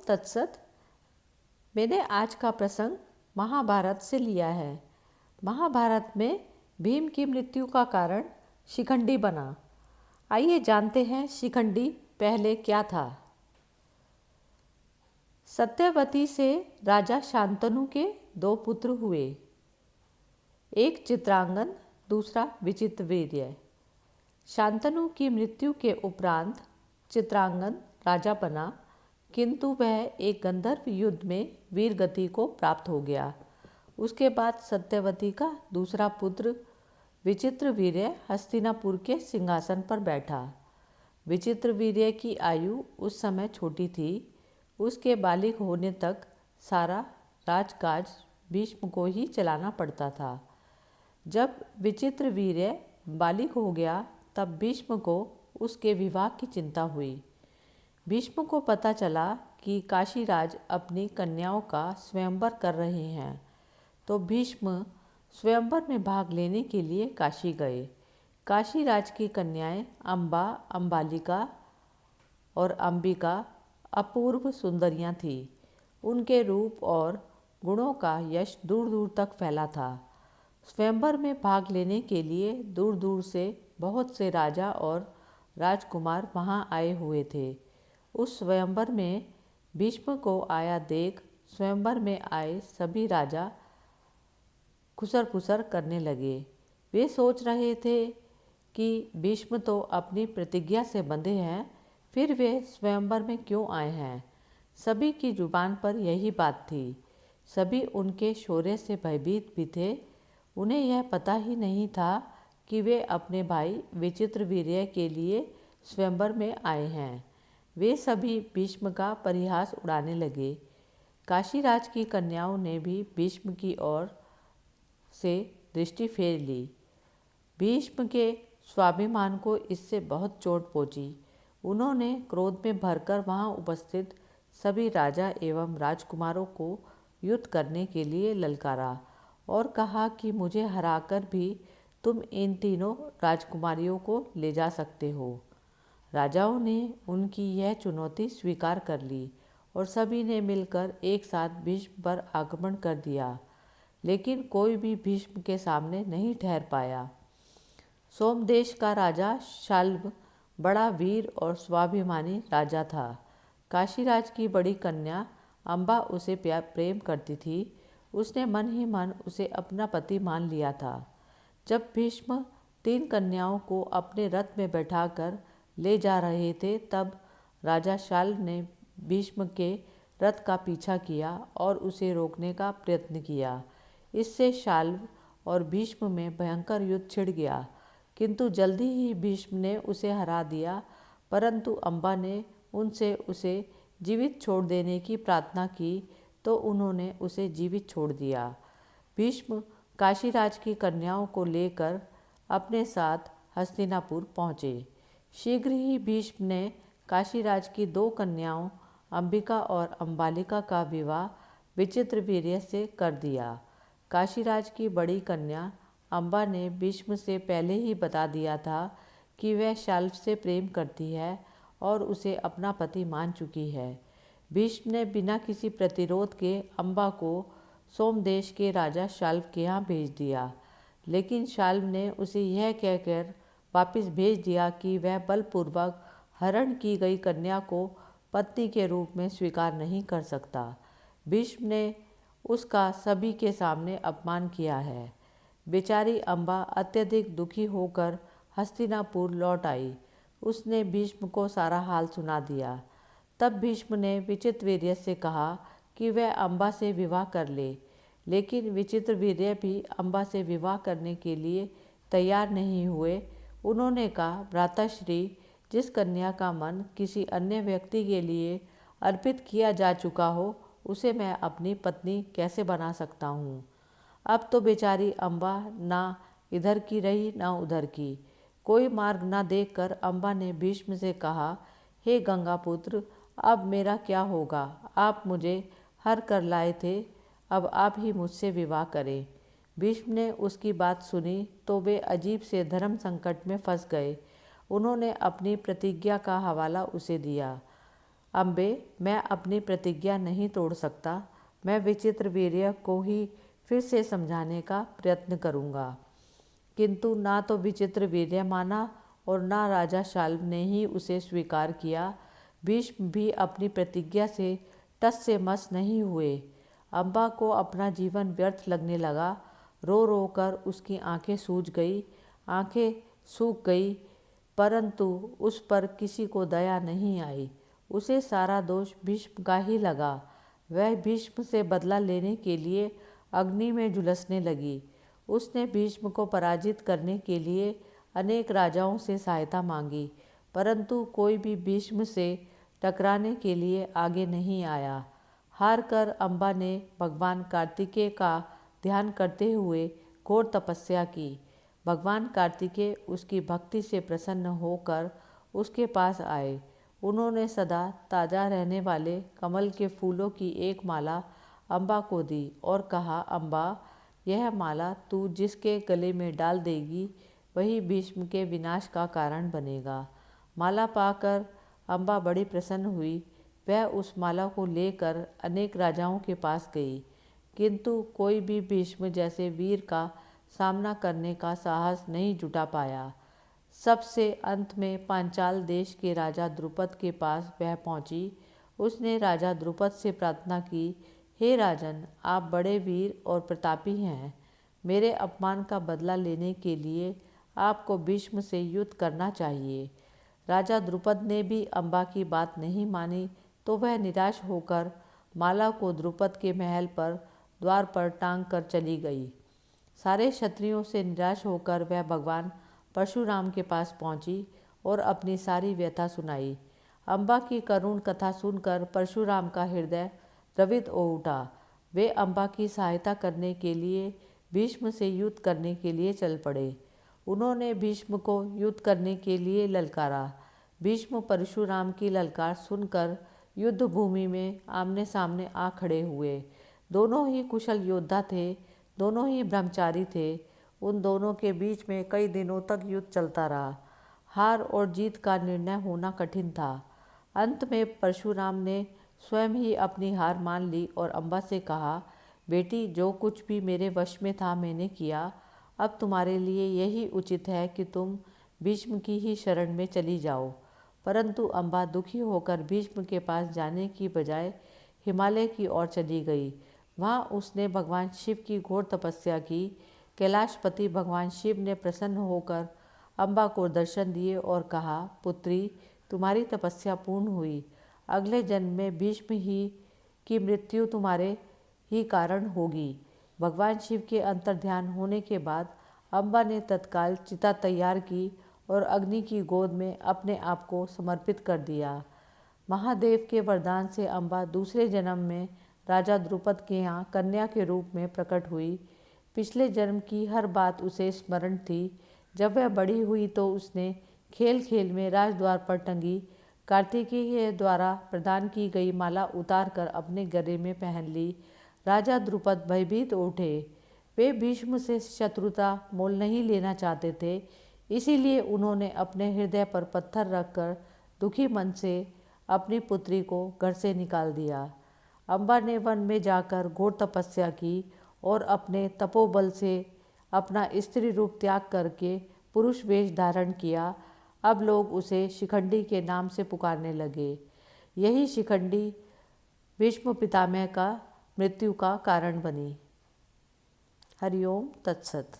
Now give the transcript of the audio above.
तत्सत। मैंने आज का प्रसंग महाभारत से लिया है। महाभारत में भीम की मृत्यु का कारण शिखंडी बना। आइए जानते हैं शिखंडी पहले क्या था। सत्यवती से राजा शांतनु के 2 पुत्र हुए, एक चित्रांगन, दूसरा विचित्रवीर्य। शांतनु की मृत्यु के उपरांत चित्रांगन राजा बना, किंतु वह एक गंधर्व युद्ध में वीरगति को प्राप्त हो गया। उसके बाद सत्यवती का दूसरा पुत्र विचित्रवीर्य हस्तिनापुर के सिंहासन पर बैठा। विचित्रवीर्य की आयु उस समय छोटी थी। उसके बालिग होने तक सारा राजकाज भीष्म को ही चलाना पड़ता था। जब विचित्रवीर्य बालिग हो गया तब भीष्म को उसके विवाह की चिंता हुई। भीष्म को पता चला कि काशीराज अपनी कन्याओं का स्वयंवर कर रहे हैं, तो भीष्म स्वयंवर में भाग लेने के लिए काशी गए। काशीराज की कन्याएं अम्बा, अम्बालिका और अंबिका अपूर्व सुंदरियां थीं। उनके रूप और गुणों का यश दूर दूर तक फैला था। स्वयंवर में भाग लेने के लिए दूर दूर से बहुत से राजा और राजकुमार वहां आए हुए थे। उस स्वयंवर में भीष्म को आया देख स्वयंवर में आए सभी राजा खुसर खुसर करने लगे। वे सोच रहे थे कि भीष्म तो अपनी प्रतिज्ञा से बंधे हैं, फिर वे स्वयंवर में क्यों आए हैं। सभी की जुबान पर यही बात थी। सभी उनके शौर्य से भयभीत भी थे। उन्हें यह पता ही नहीं था कि वे अपने भाई विचित्रवीर्य के लिए स्वयंवर में आए हैं। वे सभी भीष्म का परिहास उड़ाने लगे। काशीराज की कन्याओं ने भी भीष्म की ओर से दृष्टि फेर ली। भीष्म के स्वाभिमान को इससे बहुत चोट पहुंची। उन्होंने क्रोध में भरकर वहां उपस्थित सभी राजा एवं राजकुमारों को युद्ध करने के लिए ललकारा और कहा कि मुझे हराकर भी तुम इन तीनों राजकुमारियों को ले जा सकते हो। राजाओं ने उनकी यह चुनौती स्वीकार कर ली और सभी ने मिलकर एक साथ भीष्म पर आक्रमण कर दिया, लेकिन कोई भी भीष्म के सामने नहीं ठहर पाया। सोमदेश का राजा शाल्व बड़ा वीर और स्वाभिमानी राजा था। काशीराज की बड़ी कन्या अम्बा उसे प्रेम करती थी। उसने मन ही मन उसे अपना पति मान लिया था। जब भीष्म 3 कन्याओं को अपने रथ में बैठाकर ले जा रहे थे, तब राजा शाल्व ने भीष्म के रथ का पीछा किया और उसे रोकने का प्रयत्न किया। इससे शाल्व और भीष्म में भयंकर युद्ध छिड़ गया, किंतु जल्दी ही भीष्म ने उसे हरा दिया। परंतु अम्बा ने उनसे उसे जीवित छोड़ देने की प्रार्थना की, तो उन्होंने उसे जीवित छोड़ दिया। भीष्म काशीराज की कन्याओं को लेकर अपने साथ हस्तिनापुर पहुँचे। शीघ्र ही भीष्म ने काशीराज की 2 कन्याओं अंबिका और अम्बालिका का विवाह विचित्रवीर्य से कर दिया। काशीराज की बड़ी कन्या अम्बा ने भीष्म से पहले ही बता दिया था कि वह शाल्व से प्रेम करती है और उसे अपना पति मान चुकी है। भीष्म ने बिना किसी प्रतिरोध के अम्बा को सोमदेश के राजा शाल्व के यहाँ भेज दिया, लेकिन शाल्व ने उसे यह कहकर वापस भेज दिया कि वह बलपूर्वक हरण की गई कन्या को पत्नी के रूप में स्वीकार नहीं कर सकता। भीष्म ने उसका सभी के सामने अपमान किया है। बेचारी अम्बा अत्यधिक दुखी होकर हस्तिनापुर लौट आई। उसने भीष्म को सारा हाल सुना दिया। तब भीष्म ने विचित्रवीर्य से कहा कि वह अम्बा से विवाह कर ले, लेकिन विचित्रवीर्य भी अम्बा से विवाह करने के लिए तैयार नहीं हुए। उन्होंने कहा, भ्राताश्री, जिस कन्या का मन किसी अन्य व्यक्ति के लिए अर्पित किया जा चुका हो, उसे मैं अपनी पत्नी कैसे बना सकता हूँ। अब तो बेचारी अम्बा ना इधर की रही ना उधर की। कोई मार्ग न देखकर अम्बा ने भीष्म से कहा, हे गंगापुत्र, अब मेरा क्या होगा। आप मुझे हर कर लाए थे, अब आप ही मुझसे विवाह करें। भीष्म ने उसकी बात सुनी तो वे अजीब से धर्म संकट में फंस गए। उन्होंने अपनी प्रतिज्ञा का हवाला उसे दिया। अम्बे, मैं अपनी प्रतिज्ञा नहीं तोड़ सकता। मैं विचित्र वीर्य को ही फिर से समझाने का प्रयत्न करूँगा। किंतु ना तो विचित्र वीर्य माना और ना राजा शाल्व ने ही उसे स्वीकार किया। भीष्म भी अपनी प्रतिज्ञा से टस से मस नहीं हुए। अम्बा को अपना जीवन व्यर्थ लगने लगा। रो रो कर उसकी आंखें सूज गई, आंखें सूख गई, परंतु उस पर किसी को दया नहीं आई। उसे सारा दोष भीष्म का ही लगा। वह भीष्म से बदला लेने के लिए अग्नि में झुलसने लगी। उसने भीष्म को पराजित करने के लिए अनेक राजाओं से सहायता मांगी, परंतु कोई भी भीष्म से टकराने के लिए आगे नहीं आया। हार कर अम्बा ने भगवान कार्तिकेय का ध्यान करते हुए घोर तपस्या की। भगवान कार्तिकेय उसकी भक्ति से प्रसन्न होकर उसके पास आए। उन्होंने सदा ताज़ा रहने वाले कमल के फूलों की एक माला अम्बा को दी और कहा, अम्बा, यह माला तू जिसके गले में डाल देगी वही भीष्म के विनाश का कारण बनेगा। माला पाकर अम्बा बड़ी प्रसन्न हुई। वह उस माला को लेकर अनेक राजाओं के पास गई, किंतु कोई भी भीष्म जैसे वीर का सामना करने का साहस नहीं जुटा पाया। सबसे अंत में पांचाल देश के राजा द्रुपद के पास वह पहुंची। उसने राजा द्रुपद से प्रार्थना की, हे राजन, आप बड़े वीर और प्रतापी हैं। मेरे अपमान का बदला लेने के लिए आपको भीष्म से युद्ध करना चाहिए। राजा द्रुपद ने भी अम्बा की बात नहीं मानी, तो वह निराश होकर माला को द्रुपद के महल पर द्वार पर टांग कर चली गई। सारे क्षत्रियों से निराश होकर वह भगवान परशुराम के पास पहुंची और अपनी सारी व्यथा सुनाई। अम्बा की करुण कथा सुनकर परशुराम का हृदय द्रवित हो उठा। वे अम्बा की सहायता करने के लिए भीष्म से युद्ध करने के लिए चल पड़े। उन्होंने भीष्म को युद्ध करने के लिए ललकारा। भीष्म परशुराम की ललकार सुनकर युद्ध भूमि में आमने सामने आ खड़े हुए। दोनों ही कुशल योद्धा थे, दोनों ही ब्रह्मचारी थे। उन दोनों के बीच में कई दिनों तक युद्ध चलता रहा। हार और जीत का निर्णय होना कठिन था। अंत में परशुराम ने स्वयं ही अपनी हार मान ली और अम्बा से कहा, बेटी, जो कुछ भी मेरे वश में था मैंने किया। अब तुम्हारे लिए यही उचित है कि तुम भीष्म की ही शरण में चली जाओ। परंतु अम्बा दुखी होकर भीष्म के पास जाने की बजाय हिमालय की ओर चली गई। वहाँ उसने भगवान शिव की घोर तपस्या की। कैलाशपति भगवान शिव ने प्रसन्न होकर अम्बा को दर्शन दिए और कहा, पुत्री, तुम्हारी तपस्या पूर्ण हुई। अगले जन्म में भीष्म ही की मृत्यु तुम्हारे ही कारण होगी। भगवान शिव के अंतर्ध्यान होने के बाद अम्बा ने तत्काल चिता तैयार की और अग्नि की गोद में अपने आप को समर्पित कर दिया। महादेव के वरदान से अम्बा दूसरे जन्म में राजा द्रुपद के यहाँ कन्या के रूप में प्रकट हुई। पिछले जन्म की हर बात उसे स्मरण थी। जब वह बड़ी हुई तो उसने खेल खेल में राजद्वार पर टंगी कार्तिकेय द्वारा प्रदान की गई माला उतार कर अपने गले में पहन ली। राजा द्रुपद भयभीत उठे। वे भीष्म से शत्रुता मोल नहीं लेना चाहते थे, इसीलिए उन्होंने अपने हृदय पर पत्थर रखकर दुखी मन से अपनी पुत्री को घर से निकाल दिया। अम्बा ने वन में जाकर घोर तपस्या की और अपने तपोबल से अपना स्त्री रूप त्याग करके पुरुष वेश धारण किया। अब लोग उसे शिखंडी के नाम से पुकारने लगे। यही शिखंडी भीष्म पितामह का मृत्यु का कारण बनी। हरिओम तत्सत।